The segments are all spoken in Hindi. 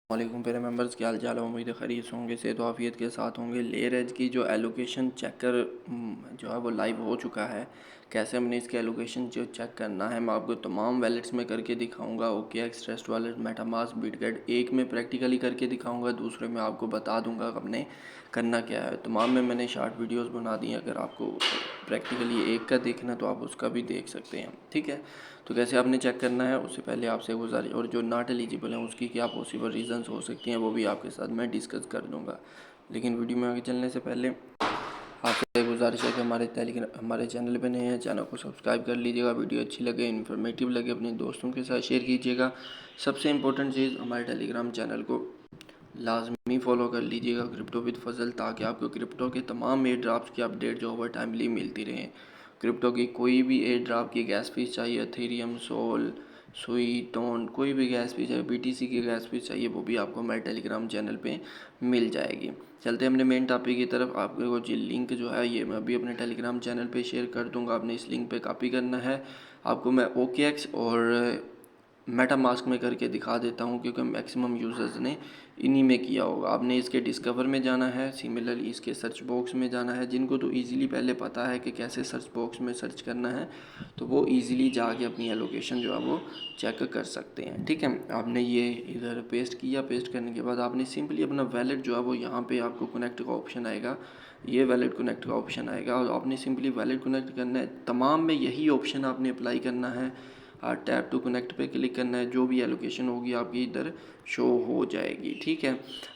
वालेकुम प्यारे मेंबर्स, क्या हाल चाल है। उम्मीद है खैरियत से होंगे, सेहत आफियत के साथ होंगे। लेयर एज की जो एलोकेशन चेकर जो है वो लाइव हो चुका है। कैसे हमने इसके एलोकेशन जो चेक करना है मैं आपको तमाम वैलेट्स में करके दिखाऊंगा। OKX, trust wallet, MetaMask, Bitget. एक में प्रैक्टिकली करके दिखाऊंगा, दूसरे में आपको बता दूंगा हमने करना क्या है। तमाम में मैंने शॉर्ट वीडियोस बना दी हैं, अगर आपको प्रैक्टिकली एक का देखना तो आप उसका भी देख सकते हैं। ठीक है, तो कैसे आपने चेक करना है उससे पहले आपसे गुजारिश, और जो नॉट एलिजिबल हैं उसकी क्या पॉसिबल रीज़न्स हो सकती हैं वो भी आपके साथ मैं डिस्कस कर दूंगा। लेकिन वीडियो में आगे चलने से पहले आपसे गुजारिश है कि हमारे चैनल पे नए हैं, चैनल को सब्सक्राइब कर लीजिएगा। वीडियो अच्छी लगे, इन्फॉर्मेटिव लगे, अपने दोस्तों के साथ शेयर कीजिएगा। सबसे इम्पोर्टेंट चीज़, हमारे टेलीग्राम चैनल को लाजमी फॉलो कर लीजिएगा, क्रिप्टो विद फजल, ताकि आपको क्रिप्टो के तमाम एयर ड्राफ्ट की अपडेट जो ओवर टाइमली मिलती रहे। क्रिप्टो की कोई भी एयर ड्राफ्ट की गैस फीस चाहिए, एथेरियम, सोल, सुई, टोन, कोई भी गैस फीस चाहिए, BTC की गैस फीस चाहिए, वो भी आपको हमारे टेलीग्राम चैनल पे मिल जाएगी। चलते हैं अपने मेन टॉपिक की तरफ। आपको जो लिंक जो है ये मैं अभी अपने टेलीग्राम चैनल पे शेयर कर दूंगा, आपने इस लिंक पे कॉपी करना है। आपको मैं OKX और मेटामास्क में करके दिखा देता हूँ, क्योंकि मैक्सिमम यूज़र्स ने इन्हीं में किया होगा। आपने इसके डिस्कवर में जाना है, सिमिलरली इसके सर्च बॉक्स में जाना है। जिनको तो इजीली पहले पता है कि कैसे सर्च बॉक्स में सर्च करना है, तो वो इजीली जाके अपनी एलोकेशन जो है वो चेक कर सकते हैं। ठीक है, आपने ये इधर पेस्ट किया। पेस्ट करने के बाद आपने सिंपली अपना वैलेट जो है वो यहाँ पे आपको कनेक्ट का ऑप्शन आएगा, ये वैलेट कनेक्ट का ऑप्शन आएगा, और आपने सिंपली वैलेट कनेक्ट करना है। तमाम में यही ऑप्शन आपने अप्लाई करना है। टैप टू कनेक्ट पे क्लिक करना है, जो भी एलोकेशन होगी आपकी इधर शो हो जाएगी। ठीक है,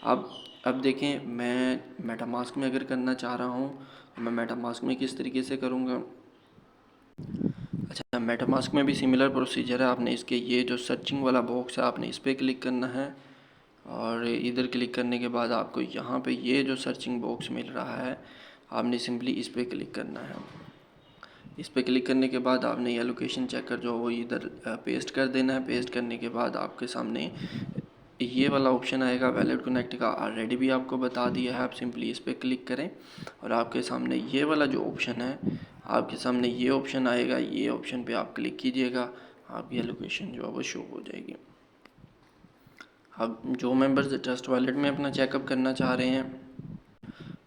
अब देखें, मैं मेटामास्क में अगर करना चाह रहा हूँ तो मैं मेटामास्क में किस तरीके से करूँगा। अच्छा, मेटामास्क में भी सिमिलर प्रोसीजर है। आपने इसके ये जो सर्चिंग वाला बॉक्स है आपने इस पर क्लिक करना है, और इधर क्लिक करने के बाद आपको यहाँ पे ये जो सर्चिंग बॉक्स मिल रहा है आपने सिंपली इस पर क्लिक करना है। इस पर क्लिक करने के बाद आपने ये लोकेशन चेकर जो वो इधर पेस्ट कर देना है। पेस्ट करने के बाद आपके सामने ये वाला ऑप्शन आएगा वैलेट कनेक्ट का, ऑलरेडी भी आपको बता दिया है। आप सिंपली इस पर क्लिक करें और आपके सामने ये वाला जो ऑप्शन है, आपके सामने ये ऑप्शन आएगा। ये ऑप्शन पे आप क्लिक कीजिएगा, आपकी लोकेशन जो है वो शो हो जाएगी। अब जो मेंबर्स ट्रस्ट वैलेट में अपना चेकअप करना चाह रहे हैं,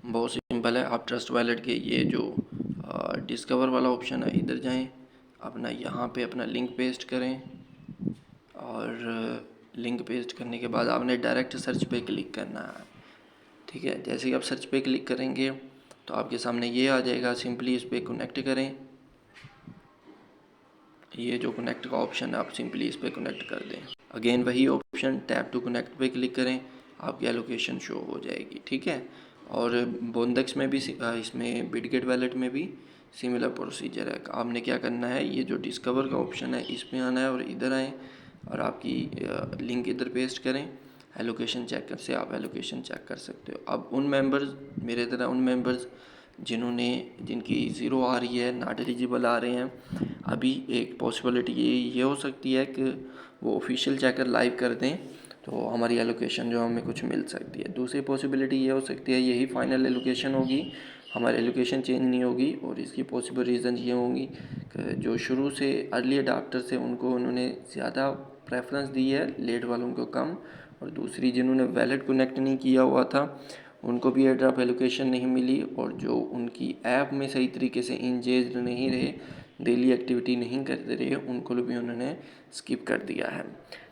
बहुत सिंपल है। आप ट्रस्ट वैलेट के ये जो डिस्कवर वाला ऑप्शन है इधर जाएं, अपना यहाँ पे अपना लिंक पेस्ट करें, और लिंक पेस्ट करने के बाद आपने डायरेक्ट सर्च पे क्लिक करना है। ठीक है, जैसे ही आप सर्च पे क्लिक करेंगे तो आपके सामने ये आ जाएगा। सिंपली इस पर कनेक्ट करें, ये जो कनेक्ट का ऑप्शन है आप सिंपली इस पर कनेक्ट कर दें। अगेन वही ऑप्शन, टैप टू कनेक्ट पे क्लिक करें, आपकी एलोकेशन शो हो जाएगी। ठीक है, और बोंडेक्स में भी इसमें बिटगेट वैलेट में भी सिमिलर प्रोसीजर है। आपने क्या करना है, ये जो डिस्कवर का ऑप्शन है इस पर आना है और इधर आएँ और आपकी लिंक इधर पेस्ट करें। एलोकेशन चेकर से आप एलोकेशन चेक कर सकते हो। अब उन मेंबर्स, मेरे तरह उन मेंबर्स जिनकी ज़ीरो आ रही है, नॉट एलिजिबल आ रहे हैं, अभी एक पॉसिबिलिटी ये हो सकती है कि वो ऑफिशियल चेकर लाइव कर दें तो हमारी एलोकेशन जो हमें कुछ मिल सकती है। दूसरी पॉसिबिलिटी ये हो सकती है यही फाइनल एलोकेशन होगी, हमारी एलोकेशन चेंज नहीं होगी। और इसकी पॉसिबल रीज़न ये होंगी कि जो शुरू से अर्ली अडाप्टर्स है उनको उन्होंने ज़्यादा प्रेफरेंस दी है, लेट वालों को कम। और दूसरी, जिन्होंने वैलेट कनेक्ट नहीं किया हुआ था उनको भी एयर ड्रॉप एलोकेशन नहीं मिली, और जो उनकी ऐप में सही तरीके से इंगेज नहीं रहे, डेली एक्टिविटी नहीं करते रहे, उनको भी उन्होंने स्किप कर दिया है।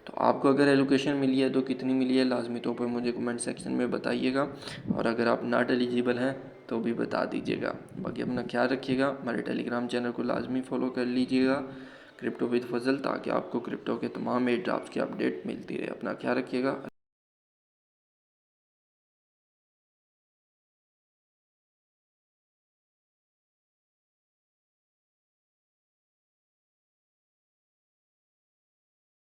तो आपको अगर एलोकेशन मिली है तो कितनी मिली है लाजमी तौर पर मुझे कमेंट सेक्शन में बताइएगा, और अगर आप नॉट एलिजिबल हैं तो भी बता दीजिएगा। बाकी अपना ख्याल रखिएगा, हमारे टेलीग्राम चैनल को लाजमी फॉलो कर लीजिएगा, क्रिप्टो विद फजल, ताकि आपको क्रिप्टो के तमाम एयर ड्रॉप्स की अपडेट मिलती रहे। अपना ख्याल रखिएगा।